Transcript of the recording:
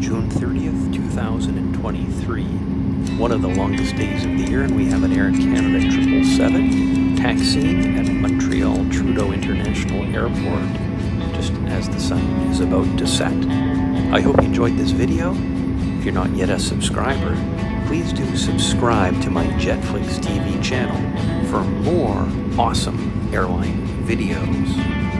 June 30th, 2023. One of the longest days of the year, and we have an Air Canada 777 taxiing at Montreal Trudeau International Airport just as the sun is about to set. I hope you enjoyed this video. If you're not yet a subscriber, please do subscribe to my Jetflix TV channel for more awesome airline videos.